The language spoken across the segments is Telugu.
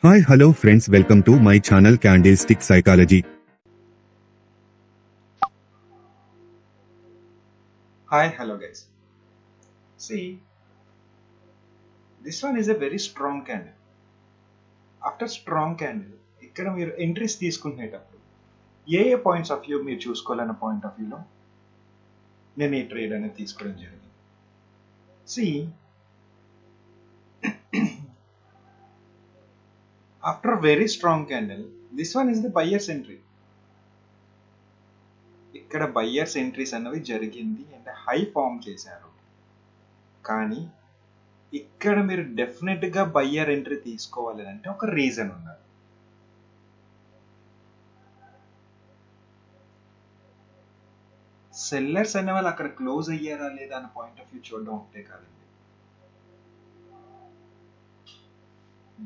Hi, hello friends, welcome to my channel Candlestick Psychology. Hi, hello guys. See, this one is a very strong candle. After strong candle, ఇక్కడ మీరు ఎంట్రీస్ తీసుకునేటప్పుడు ఏ పాయింట్స్ ఆఫ్ వ్యూ మీరు చూసుకోవాలన్న పాయింట్ ఆఫ్ వ్యూలో నేను ఈ ట్రేడ్ అనేది తీసుకోవడం జరిగింది. See after very strong candle this one is the buyers entry. ఇక్కడ బయ్యర్స్ ఎంట్రీస్ అన్నవి జరిగింది అంటే హై ఫామ్ చేశారు. కానీ ఇక్కడ మీరు డెఫినెట్ గా బయ్యర్ ఎంట్రీ తీసుకోవాలి అంటే ఒక రీజన్ ఉన్నది. సెల్లర్స్ అనే వాళ్ళు అక్కడ క్లోజ్ అయ్యారా లేదా అన్న పాయింట్ ఆఫ్ వ్యూ చూడడం ఒకటే కాదండి.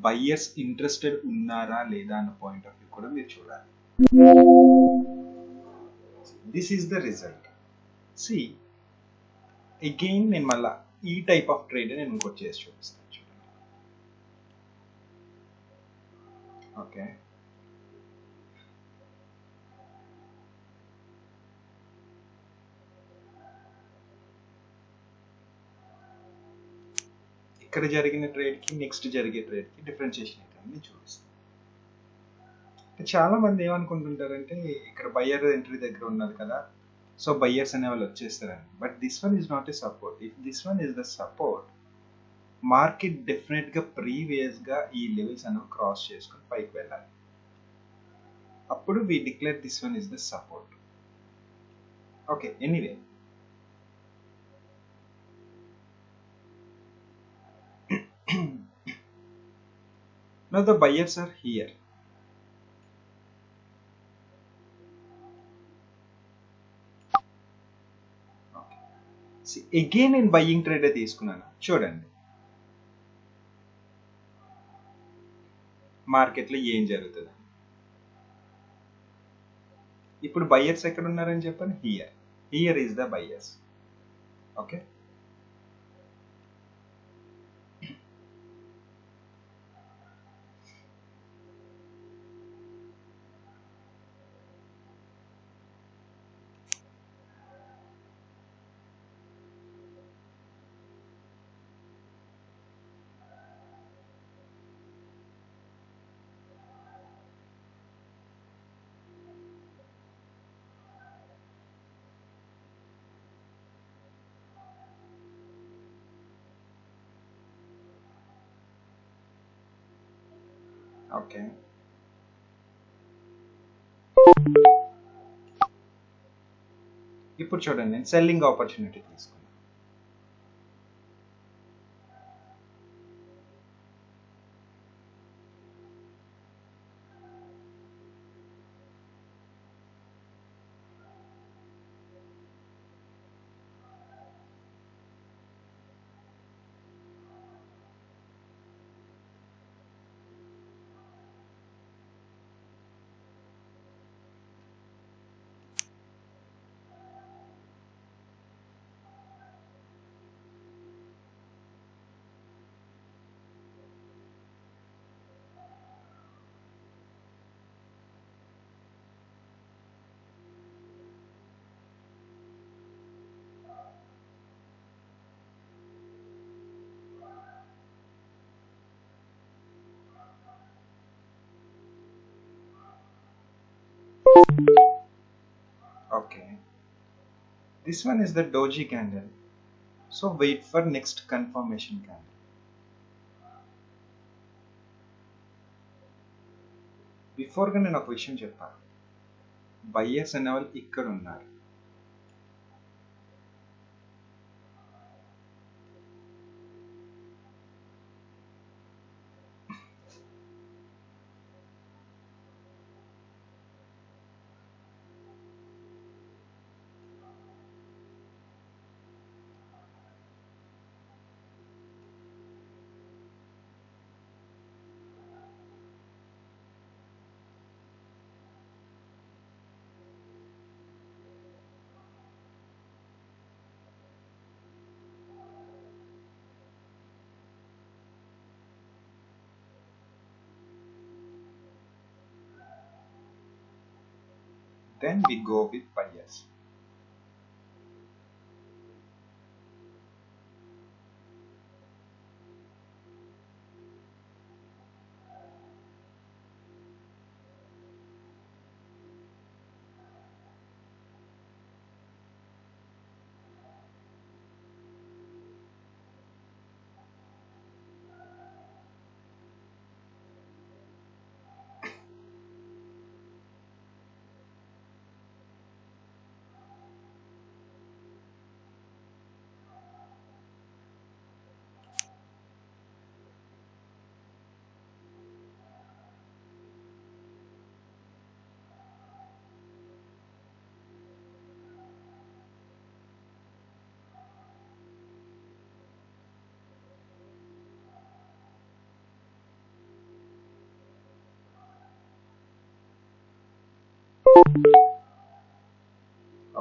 బయ్యర్స్ ఇంట్రెస్టెడ్ ఉన్నారా లేదా అన్న పాయింట్ ఆఫ్ వ్యూ కూడా మీరు చూడాలి. This is the result. See again నేను మళ్ళా ఈ టైప్ ఆఫ్ ట్రేడ్ నేను ఇంకోటి చేసి చూపిస్తాను చూడండి. ఓకే, ఇక్కడ జరిగిన ట్రేడ్ కి నెక్స్ట్ జరిగే ట్రేడ్ కి డిఫరెన్షియేషన్ ఏంటని చూపిస్తాను. చాలా మంది ఏమనుకుంటుంటారంటే ఇక్కడ బయ్యర్ ఎంట్రీ దగ్గర ఉన్నది కదా, సో బయ్యర్స్ అనే వాళ్ళు వచ్చేస్తారని. But this one is not a support. If this one is the support, market definite గా ప్రీవియస్ గా ఈ లెవెల్స్ అనేవి క్రాస్ చేసుకుని పైకి వెళ్ళాలి. అప్పుడు we declare this one is the support. Okay, anyway now the buyers are here. Okay. See, again నేను బయ్యింగ్ ట్రేడ్ తీసుకున్నాను చూడండి మార్కెట్లో ఏం జరుగుతుంది. ఇప్పుడు బయ్యర్స్ ఎక్కడ ఉన్నారని చెప్పాను, here is the buyers. Okay, okay, ఇప్పుడు చూడండి నేను సెల్లింగ్ ఆపర్చునిటీ తీసుకున్నాను. Okay, this one is the doji candle, so wait for next confirmation candle. Before గా నేను ఒక విషయం చెప్పాను, బయ్యర్స్ అనే వాళ్ళు ఇక్కడ ఉన్నారు. then we go with buyers.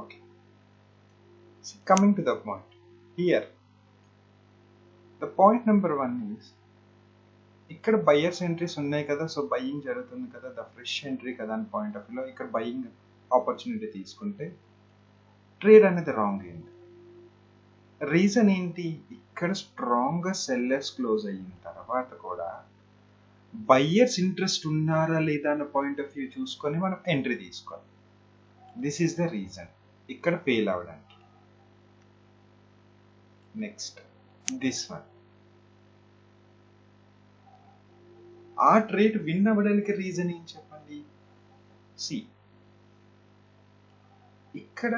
Okay. So coming to the point here, the point number 1 is ఇక్కడ బయర్స్ ఎంట్రీస్ ఉన్నాయి కదా, సో బయింగ్ జరుగుతుంది కదా, ద ఫ్రెష్ ఎంట్రీ కదా అని పాయింట్ ఆఫ్ వ్యూలో ఇక్కడ బయింగ్ ఆపర్చునిటీ తీసుకుంటే ట్రేడ్ అనేది రాంగ్ అయింది. రీజన్ ఏంటి? ఇక్కడ స్ట్రాంగ్ గా సెల్లర్స్ క్లోజ్ అయిన తర్వాత కూడా బయ్యర్స్ ఇంట్రెస్ట్ ఉన్నారా లేదా అన్న పాయింట్ ఆఫ్ వ్యూ చూసుకొని మనం ఎంట్రీ తీసుకోవాలి. దిస్ ఈస్ ద రీజన్ ఇక్కడ ఫెయిల్ అవడానికి. నెక్స్ట్ దిస్ వన్, ఆ ట్రేడ్ విన్ అవ్వడానికి రీజన్ ఏం చెప్పండి? సి, ఇక్కడ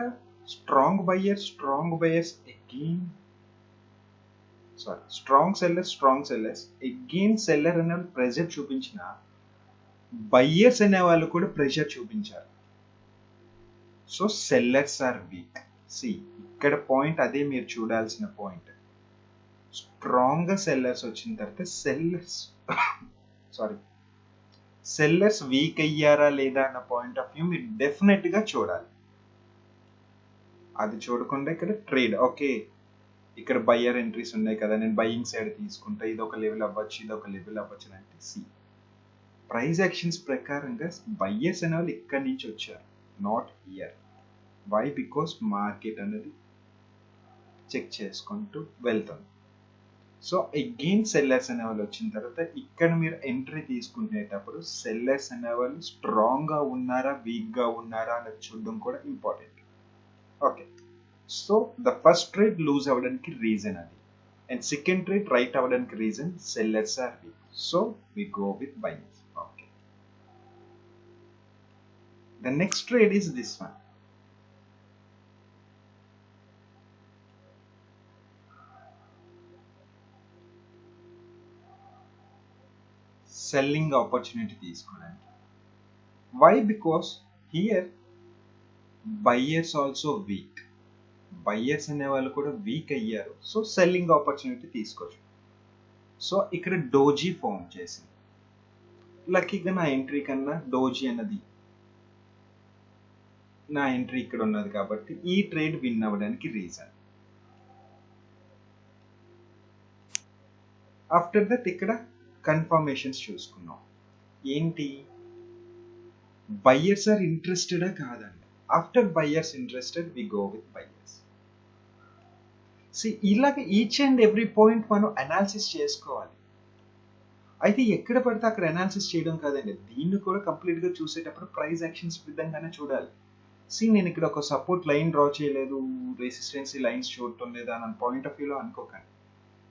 strong buyers again strong sellers again seller అనే ప్రెషర్ చూపించిన బయ్యర్స్ అనే వాళ్ళు కూడా ప్రెషర్ చూపించారు. So sellers are weak. See, ఇక్కడ పాయింట్ అదే మీరు చూడాల్సిన పాయింట్. స్ట్రాంగ్ గా సెల్లర్స్ వచ్చిన తర్వాత సెల్లర్స్ వీక్ అయ్యారా లేదా అన్న పాయింట్ ఆఫ్ వ్యూ మీరు డెఫినెట్ గా చూడాలి. అది చూడకుండా ఇక్కడ ట్రేడ్ ఓకే, ఇక్కడ బయ్యర్ ఎంట్రీస్ ఉన్నాయి కదా, నేను బయింగ్ సైడ్ తీసుకుంటా, ఇది ఒక లెవెల్ అవ్వచ్చు, ఇది ఒక లెవెల్ అవ్వచ్చు అంటే సి, ప్రైస్ యాక్షన్స్ ప్రకారంగా బయ్యర్స్ అనే వాళ్ళు ఇక్కడి నుంచి వచ్చారు, not here. Why? Because market అనేది చెక్ చేసుకుంటూ వెళ్తుంది. సో అగైన్ సెల్లర్స్ అనే వాళ్ళు వచ్చిన తర్వాత ఇక్కడ మీరు ఎంట్రీ తీసుకునేటప్పుడు సెల్లర్స్ అనే వాళ్ళు స్ట్రాంగ్ గా ఉన్నారా వీక్ గా ఉన్నారా అనేది చూడడం కూడా important. Okay, so the first trade lose అవ్వడానికి రీజన్ అది, అండ్ సెకండ్ ట్రేడ్ రైట్ అవ్వడానికి reason sellers are weak. So we go with buying. Okay, the next trade is this one. Selling opportunity తీసుకోవడానికి. Why? Because here buyers also weak, buyers అనే వాళ్ళు కూడా వీక్ అయ్యారు. సో సెల్లింగ్ ఆపర్చునిటీ తీసుకోవచ్చు. సో ఇక్కడ డోజీ ఫామ్ చేసింది. లక్కీగా నా ఎంట్రీ కన్నా డోజీ అన్నది నా ఎంట్రీ ఇక్కడ ఉన్నది కాబట్టి ఈ ట్రేడ్ విన్ అవ్వడానికి రీజన్. ఆఫ్టర్ దట్ ఇక్కడ కన్ఫర్మేషన్స్ చూసుకున్నాం. ఏంటి? బయ్యర్స్ ఆర్ ఇంట్రెస్టెడా కాదండి. After buyers interested we go with buyers. See, ఇలాగ ఈచ్ అండ్ ఎవ్రీ పాయింట్ మనం అనాలిసిస్ చేసుకోవాలి. అయితే ఎక్కడ పడితే అక్కడ అనాలిసిస్ చేయడం కాదండి, దీన్ని కూడా కంప్లీట్ గా చూసేటప్పుడు ప్రైస్ యాక్షన్స్ విధంగానే చూడాలి. సి, నేను ఇక్కడ ఒక సపోర్ట్ లైన్ డ్రా చేయలేదు, రెసిస్టెన్సీ లైన్స్ చూడటం లేదా అన్న పాయింట్ ఆఫ్ వ్యూలో అనుకోకండి.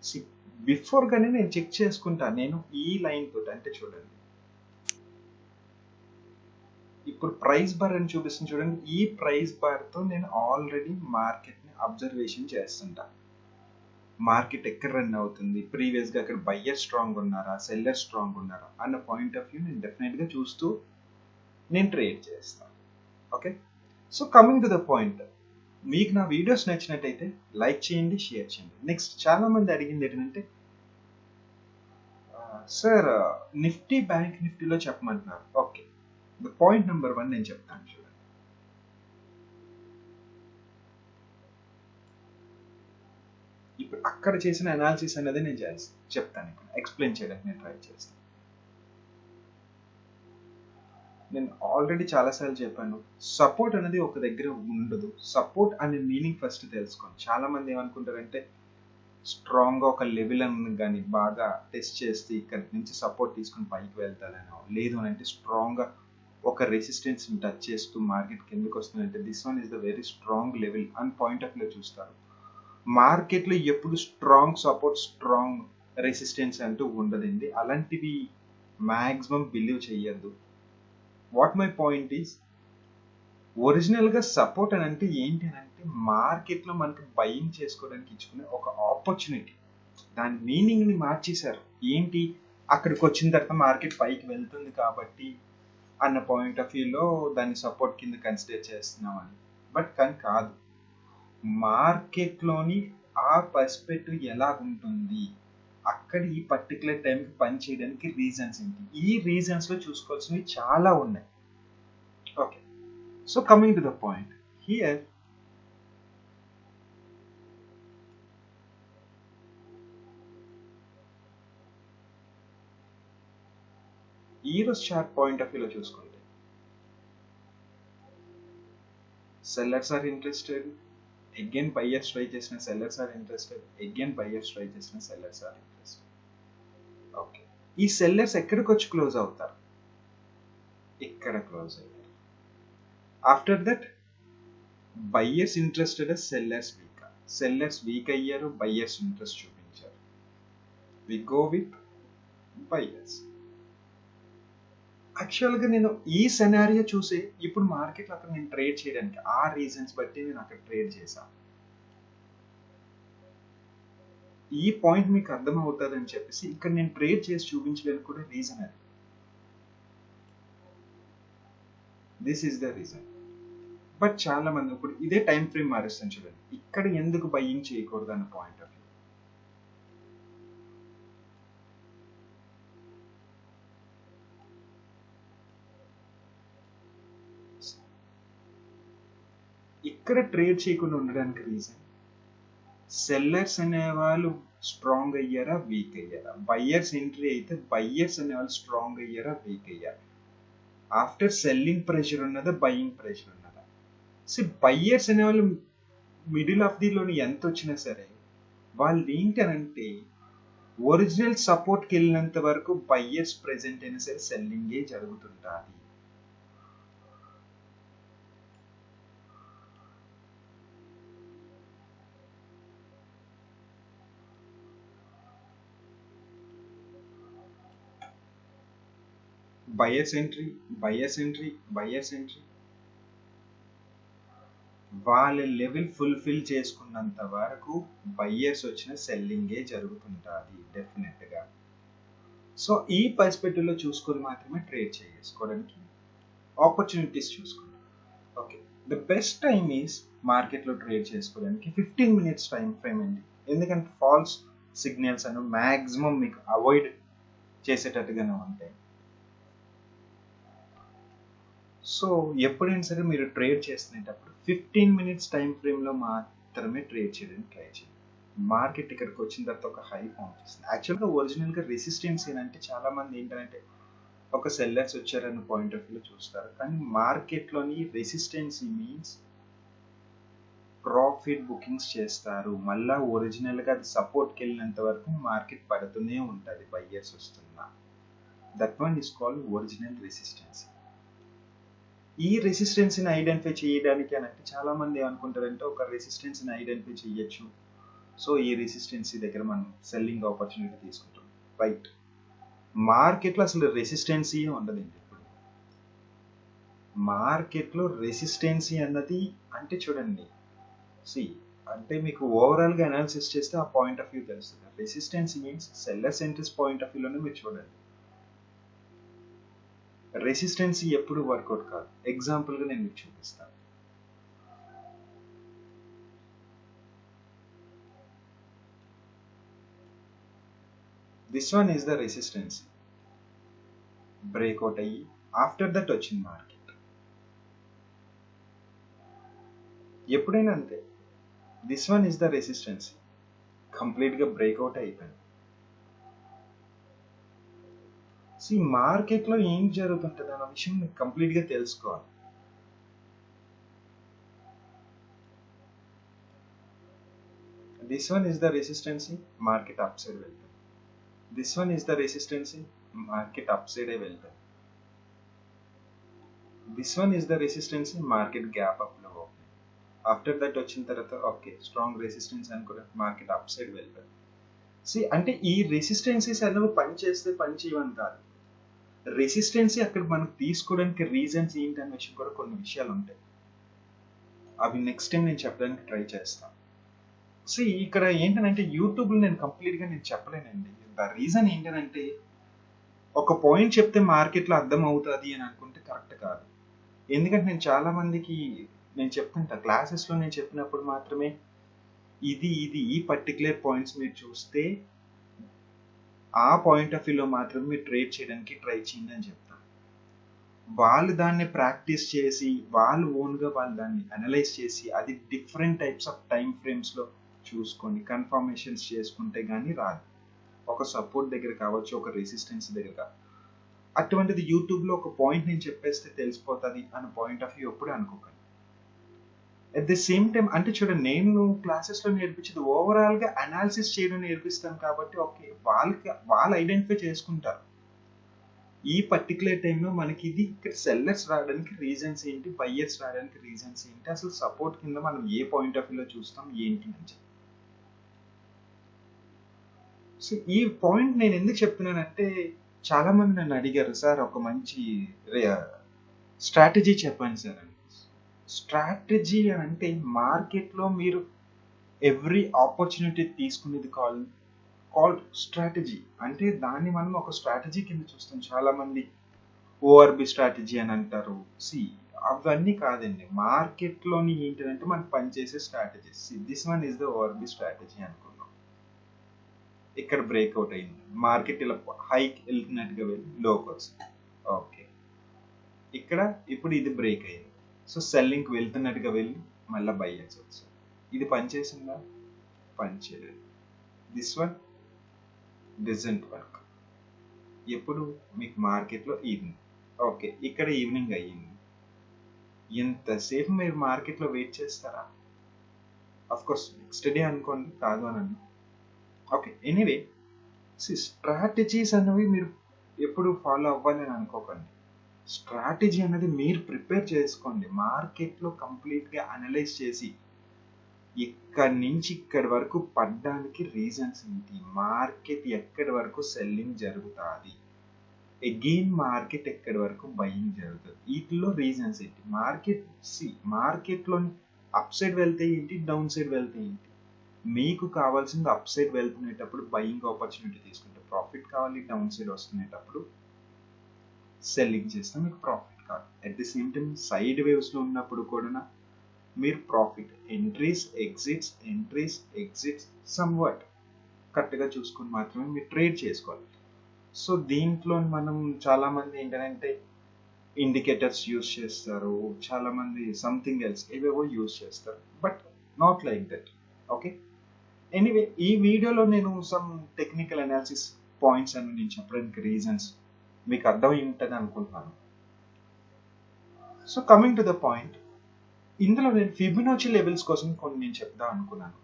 సి, బిఫోర్ గానే నేను చెక్ చేసుకుంటా, నేను ఈ లైన్ తోటి, అంటే చూడండి ఇప్పుడు ప్రైస్ బార్ అని చూపిస్తుంది చూడండి, ఈ ప్రైస్ బార్ తో నేను ఆల్రెడీ మార్కెట్ ని అబ్జర్వేషన్ చేస్తుంటా. మార్కెట్ ఎక్కడ రన్ అవుతుంది, ప్రీవియస్ గా అక్కడ బయ్యర్ స్ట్రాంగ్ ఉన్నారా సెల్లర్ స్ట్రాంగ్ ఉన్నారా అన్న పాయింట్ ఆఫ్ వ్యూ నేను డెఫినెట్ గా చూస్తూ నేను ట్రేడ్ చేస్తాను. Okay, so coming to the point, మీకు నా వీడియోస్ నచ్చినట్టయితే లైక్ చేయండి, షేర్ చేయండి. నెక్స్ట్ చాలా మంది అడిగింది ఏంటంటే, సార్ నిఫ్టీ బ్యాంక్ నిఫ్టీలో చెప్పమంటున్నారు. ఓకే, ద పాయింట్ నెంబర్ 1 నేను చెప్తాను చూడండి. ఇప్పుడు అక్కడ చేసిన అనాలిసిస్ అనేది నేను చెప్తాను, ఇక్కడ ఎక్స్ప్లెయిన్ చేయడానికి నేను ట్రై చేస్తాను. నేను ఆల్రెడీ చాలాసార్లు చెప్పాను, సపోర్ట్ అనేది ఒక దగ్గర ఉండదు. సపోర్ట్ అనే మీనింగ్ ఫస్ట్ తెలుసుకోండి. చాలా మంది ఏమనుకుంటారంటే స్ట్రాంగ్గా ఒక లెవెల్ అని కానీ బాగా టెస్ట్ చేస్తే ఇక్కడి నుంచి సపోర్ట్ తీసుకుని పైకి వెళ్తారనో, లేదు అని అంటే స్ట్రాంగ్గా ఒక రెసిస్టెన్స్ని టచ్ చేస్తూ మార్కెట్కి ఎందుకు వస్తుందంటే this one is the very strong level అని పాయింట్ ఆఫ్ వ్యూ చూస్తారు. మార్కెట్లో ఎప్పుడు స్ట్రాంగ్ సపోర్ట్, స్ట్రాంగ్ రెసిస్టెన్స్ అంటూ ఉండదండి. అలాంటివి మ్యాక్సిమం బిలీవ్ చెయ్యొద్దు. వాట్ మై పాయింట్ ఈస్, ఒరిజినల్గా సపోర్ట్ అని అంటే ఏంటి అని అంటే మార్కెట్లో మనకి బయింగ్ చేసుకోవడానికి ఇచ్చుకునే ఒక ఆపర్చునిటీ. దాని మీనింగ్ని మార్చేశారు. ఏంటి, అక్కడికి వచ్చిన తర్వాత మార్కెట్ పైకి వెళ్తుంది కాబట్టి అన్న పాయింట్ ఆఫ్ వ్యూలో దాన్ని సపోర్ట్ కింద కన్సిడర్ చేస్తున్నామని. బట్ కానీ కాదు, మార్కెట్లోని ఆ పర్స్పెక్టివ్ ఎలా ఉంటుంది, అక్కడ ఈ పర్టికులర్ టైంకి పని చేయడానికి రీజన్స్ ఏంటి, ఈ రీజన్స్లో చూసుకోవాల్సినవి చాలా ఉన్నాయి. Okay, so coming to the point here, ఈరోజు చార్ట్ పాయింట్ ఆఫ్ వ్యూలో చూసుకుంటే sellers are interested, again buyers try చేసిన sellers are interested, again buyers try చేసిన సెల్లర్స్ ఆర్ ఇంట్రెస్టెడ్. ఓకే, ఈ సెల్లర్స్ ఎక్కడికి వచ్చి క్లోజ్ అవుతారు? ఇక్కడ క్లోజ్ అయ్యారు. After that buyers interested, sellers weak. Sellers weak అయ్యారు, బయర్స్ ఇంట్రెస్ట్ చూపించారు. We go with buyers. యాక్చువల్గా నేను ఈ సెనారియో చూసి ఇప్పుడు మార్కెట్లో అక్కడ నేను ట్రేడ్ చేయడానికి ఆ రీజన్స్ బట్టి నేను అక్కడ ట్రేడ్ చేశాను. ఈ పాయింట్ మీకు అర్థం అవుతుందని చెప్పేసి ఇక్కడ నేను ట్రేడ్ చేసి చూపించడానికి కూడా రీజన్ అది. This is the reason. But చాలా మంది ఇప్పుడు ఇదే టైం ఫ్రేమ్ మారుస్తాను చూడండి, ఇక్కడ ఎందుకు బయ్యింగ్ చేయకూడదు అన్న పాయింట్ ఆఫ్ వ్యూ. ఇక్కడ ట్రేడ్ చేయకుండా ఉండడానికి రీజన్, సెల్లర్స్ అనేవాళ్ళు స్ట్రాంగ్ అయ్యారా, వీక్ అయ్యారా? బయ్యర్స్ ఎంట్రీ అయితే బయ్యర్స్ అనేవాళ్ళు స్ట్రాంగ్ అయ్యారా, వీక్ అయ్యారా? ఆఫ్టర్ సెల్లింగ్ ప్రెషర్ ఉన్నదా, బయ్యింగ్ ప్రెషర్ ఉన్నదా? సో బయ్యర్స్ అనేవాళ్ళు మిడిల్ ఆఫ్ దీలోని ఎంత వచ్చినా సరే వాళ్ళు ఏంటి అని అంటే ఒరిజినల్ సపోర్ట్కి వెళ్ళినంత వరకు బయ్యర్స్ ప్రెజెంట్ అయినా సరే సెల్లింగే జరుగుతుంటుంది. Buyers entry, buyers entry, buyers entry, వాళ్ళ లెవెల్ ఫుల్ఫిల్ చేసుకున్నంత వరకు బయర్స్ వచ్చిన సెల్లింగే జరుగుతుంటుంది డెఫినెట్గా. సో ఈ పర్స్పెక్టివ్లో చూసుకొని మాత్రమే ట్రేడ్ చేసుకోవడానికి ఆపర్చునిటీస్ చూసుకోండి. Okay, the best time is మార్కెట్లో ట్రేడ్ చేసుకోవడానికి 15 minutes టైం ఫ్రేమ్ అండి. ఎందుకంటే ఫాల్స్ సిగ్నల్స్ అని మ్యాక్సిమం మీకు అవాయిడ్ చేసేటట్టుగానే ఉంటాయి. సో ఎప్పుడైనా సరే మీరు ట్రేడ్ చేస్తునేటప్పుడు 15 minutes టైం ఫ్రేమ్లో మాత్రమే ట్రేడ్ చేయడానికి ట్రై చేయండి. మార్కెట్ ఇక్కడికి వచ్చిన తర్వాత ఒక హై ఫామ్ చేస్తుంది. యాక్చువల్గా ఒరిజినల్గా రెసిస్టెన్స్ ఏంటంటే చాలా మంది ఏంటంటే ఒక సెల్లర్స్ వచ్చారన్న పాయింట్ ఆఫ్ వ్యూలో చూస్తారు, కానీ మార్కెట్లోని రెసిస్టెన్సీ మీన్స్ ప్రాఫిట్ బుకింగ్స్ చేస్తారు. మళ్ళా ఒరిజినల్గా అది సపోర్ట్కి వెళ్ళినంత వరకు మార్కెట్ పడుతూనే ఉంటుంది బయ్యర్స్ వస్తున్నా. That one is called original resistancy. ఈ రెసిస్టెన్స్ని ఐడెంటిఫై చేయడానికి అని అంటే చాలా మంది ఏమనుకుంటారంటే ఒక రెసిస్టెన్స్ని ఐడెంటిఫై చేయొచ్చు, సో ఈ రెసిస్టెన్సీ దగ్గర మనం సెల్లింగ్ ఆపర్చునిటీ తీసుకుంటాం. రైట్, మార్కెట్లో అసలు రెసిస్టెన్సీ ఉండదండి. ఇప్పుడు మార్కెట్లో రెసిస్టెన్సీ అన్నది అంటే చూడండి, అంటే మీకు ఓవరాల్గా అనాలిసిస్ చేస్తే ఆ పాయింట్ ఆఫ్ వ్యూ తెలుస్తుంది. Resistance means seller centrist point of వ్యూలోనే మీరు చూడండి. రెసిస్టెన్సీ ఎప్పుడు వర్కౌట్ కాదు. ఎగ్జాంపుల్గా నేను మీకు చూపిస్తాను. This one is the resistance. Breakout అయ్యి ఆఫ్టర్ దట్ వచ్చింది మార్కెట్. ఎప్పుడైనా అంతే, this one is the resistance, కంప్లీట్గా బ్రేక్అవుట్ అయిపోయింది. మార్కెట్లో ఏం జరుగుతుంటుంది అన్న విషయం మీకు కంప్లీట్గా తెలుసుకోవాలి. This one is the resistance, market up side వెళ్తుంది. This one is the resistance, market up సైడే వెళ్తుంది. This one is the resistance, market gap up లో ఓపెన్. ఆఫ్టర్ దట్ వచ్చిన తర్వాత ఓకే స్ట్రాంగ్ రెసిస్టెన్స్ అనుకున్న మార్కెట్ అప్ సైడ్ వెళ్తుంది. అంటే ఈ రెసిస్టెన్సీస్ అనేవి పని చేస్తే పని చేయవని కాదు. రెసిస్టెన్సీ అక్కడ మనకు తీసుకోవడానికి రీజన్స్ ఏంటి అనే విషయం కూడా కొన్ని విషయాలు ఉంటాయి. అవి నెక్స్ట్ టైం నేను చెప్పడానికి ట్రై చేస్తాను. ఇక్కడ ఏంటంటే యూట్యూబ్లో నేను కంప్లీట్గా నేను చెప్పలేనండి. ద రీజన్ ఏంటంటే ఒక పాయింట్ చెప్తే మార్కెట్లో అర్థం అవుతుంది అని అనుకుంటే కరెక్ట్ కాదు. ఎందుకంటే నేను చాలా మందికి నేను చెప్తుంటా క్లాసెస్లో, నేను చెప్పినప్పుడు మాత్రమే ఈ పర్టికులర్ పాయింట్స్ మీరు చూస్తే ఆ పాయింట్ ఆఫ్ వ్యూలో మాత్రమే మీరు ట్రేడ్ చేయడానికి ట్రై చేయండి అని చెప్తాను. వాళ్ళు దాన్ని ప్రాక్టీస్ చేసి వాళ్ళు ఓన్గా వాళ్ళు దాన్ని అనలైజ్ చేసి అది డిఫరెంట్ టైప్స్ ఆఫ్ టైం ఫ్రేమ్స్లో చూసుకొని కన్ఫర్మేషన్స్ చేసుకుంటే కానీ రాదు. ఒక సపోర్ట్ దగ్గర కావచ్చు, ఒక రెసిస్టెన్స్ దగ్గర కావచ్చు. అటువంటిది యూట్యూబ్లో ఒక పాయింట్ నేను చెప్పేస్తే తెలిసిపోతుంది అన్న పాయింట్ ఆఫ్ వ్యూ ఎప్పుడు అనుకోకండి. అట్ ది సేమ్ టైం అంటే చూడండి, నేను క్లాసెస్లో నేర్పించేది ఓవరాల్గా అనాలిసిస్ చేయడం నేర్పిస్తాను కాబట్టి ఓకే వాళ్ళు ఐడెంటిఫై చేసుకుంటారు ఈ పర్టికులర్ టైంలో మనకి ఇది ఇక్కడ సెల్లర్స్ రావడానికి రీజన్స్ ఏంటి, బయ్యర్స్ రావడానికి రీజన్స్ ఏంటి, అసలు సపోర్ట్ కింద మనం ఏ పాయింట్ ఆఫ్ వ్యూలో చూస్తాం ఏంటి అని చెప్పి. ఈ పాయింట్ నేను ఎందుకు చెప్తున్నానంటే చాలా మంది నన్ను అడిగారు, సార్ ఒక మంచి స్ట్రాటజీ చెప్పండి సార్ అని. స్ట్రాటజీ అంటే మార్కెట్లో మీరు ఎవ్రీ ఆపర్చునిటీ తీసుకునేది కాల్డ్ స్ట్రాటజీ. అంటే దాన్ని మనం ఒక స్ట్రాటజీ కింద చూస్తాం. చాలా మంది ఓఆర్బి స్ట్రాటజీ అని అంటారు. అవన్నీ కాదండి. మార్కెట్లోని ఏంటంటే మనకు పనిచేసే strategies. This one is the ORB strategy అనుకున్నాం. ఇక్కడ బ్రేక్అవుట్ అయింది, మార్కెట్ ఇలా హైక్ వెళ్తున్నట్టుగా వెళ్ళి లోకి వచ్చింది. ఓకే, ఇక్కడ ఇప్పుడు ఇది బ్రేక్ అయింది. సెల్లింగ్కి వెళ్తున్నట్టుగా వెళ్ళి మళ్ళీ బై చేసి వచ్చింది. ఇది పనిచేసిందా? పనిచేయలేదు. This one doesn't work. ఎప్పుడు మీకు మార్కెట్లో ఈవినింగ్. ఓకే, ఇక్కడ ఈవినింగ్ అయ్యింది. ఎంతసేపు మీరు మార్కెట్లో వెయిట్ చేస్తారా? అఫ్కోర్స్ నెక్స్ట్ డే అనుకోండి, కాదు అని అన్నా. ఓకే, ఎనీవే స్ట్రాటజీస్ అనేవి మీరు ఎప్పుడు ఫాలో అవ్వాలి అని అనుకోకండి. స్ట్రాటజీ అనేది మీరు ప్రిపేర్ చేసుకోండి. మార్కెట్లో కంప్లీట్గా అనలైజ్ చేసి ఇక్కడి నుంచి ఇక్కడి వరకు పడ్డానికి రీజన్స్ ఏంటి, మార్కెట్ ఎక్కడి వరకు సెల్లింగ్ జరుగుతుంది, అగైన్ మార్కెట్ ఎక్కడి వరకు బయింగ్ జరుగుతుంది, వీటిలో రీజన్స్ ఏంటి, మార్కెట్లో అప్ సైడ్ వెళ్తే ఏంటి, డౌన్ సైడ్ వెళ్తే ఏంటి. మీకు కావాల్సింది అప్ సైడ్ వెళ్తునేటప్పుడు బయింగ్ ఆపర్చునిటీ తీసుకుంటే ప్రాఫిట్ కావాలి, డౌన్ సైడ్ వస్తునేటప్పుడు సెల్లింగ్ చేస్తే మీకు ప్రాఫిట్ కావాలి. At the same time side వేవ్స్లో ఉన్నప్పుడు కూడా మీరు ప్రాఫిట్ ఎంట్రీస్ ఎగ్జిట్స్ సమ్వాట్ కరెక్ట్గా చూసుకొని మాత్రమే మీరు ట్రేడ్ చేసుకోవాలి. దీంట్లో మనం చాలామంది ఏంటంటే ఇండికేటర్స్ యూజ్ చేస్తారు, చాలామంది సంథింగ్ ఎల్స్ ఏవేవో యూజ్ చేస్తారు, but not like that. Okay, anyway ఈ వీడియోలో నేను సమ్ టెక్నికల్ అనాలిసిస్ పాయింట్స్ అని నేను చెప్పడానికి రీజన్స్ మీకు అర్థమై ఉంటుంది అనుకుంటున్నాను. కమింగ్ టు ద పాయింట్, ఇందులో నేను ఫిబొనాచి లెవెల్స్ కోసం కొన్ని నేను చెప్దాం అనుకున్నాను.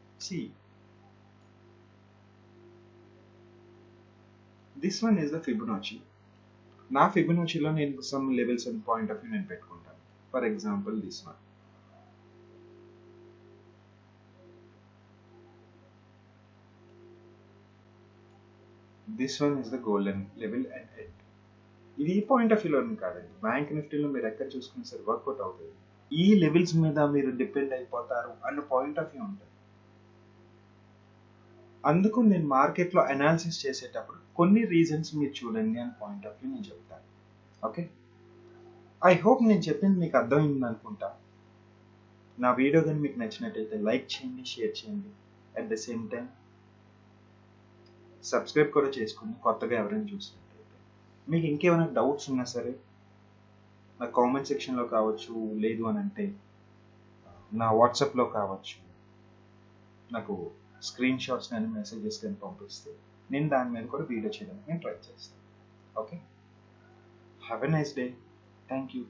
This one is the Fibonacci. నా ఫిబొనాచిలో నేను some levels and point of view నేను పెట్టుకుంటాను. For example this one. This one is the golden level and head. ఇది ఈ పాయింట్ ఆఫ్ వ్యూలో కాదండి, బ్యాంక్ నిఫ్టీలో మీరు ఎక్కడ చూసుకున్నా సరే వర్కౌట్ అవుతుంది. ఈ లెవెల్స్ మీద మీరు డిపెండ్ అయిపోతారు అన్న పాయింట్ ఆఫ్ వ్యూ ఉంటుంది. అందుకు నేను మార్కెట్లో అనాలిసిస్ చేసేటప్పుడు కొన్ని రీజన్స్ మీరు చూడండి అని పాయింట్ ఆఫ్ వ్యూ నేను చెప్తాను. ఓకే, ఐ హోప్ నేను చెప్పింది మీకు అర్థమైంది అనుకుంటా. నా వీడియో కానీ మీకు నచ్చినట్టయితే లైక్ చేయండి, షేర్ చేయండి. At the same time subscribe కూడా చేసుకోండి కొత్తగా ఎవరైనా చూసినట్టయితే. మీకు ఇంకేమైనా డౌట్స్ ఉన్నా సరే నా కామెంట్ సెక్షన్లో కావచ్చు, లేదు అని అంటే నా వాట్సాప్లో కావచ్చు, నాకు స్క్రీన్ షాట్స్ కానీ మెసేజెస్ కానీ పంపిస్తే నేను దాని మీద కూడా వీడియో చేయడానికి నేను ట్రై చేస్తాను. Okay, have a nice day. Thank you.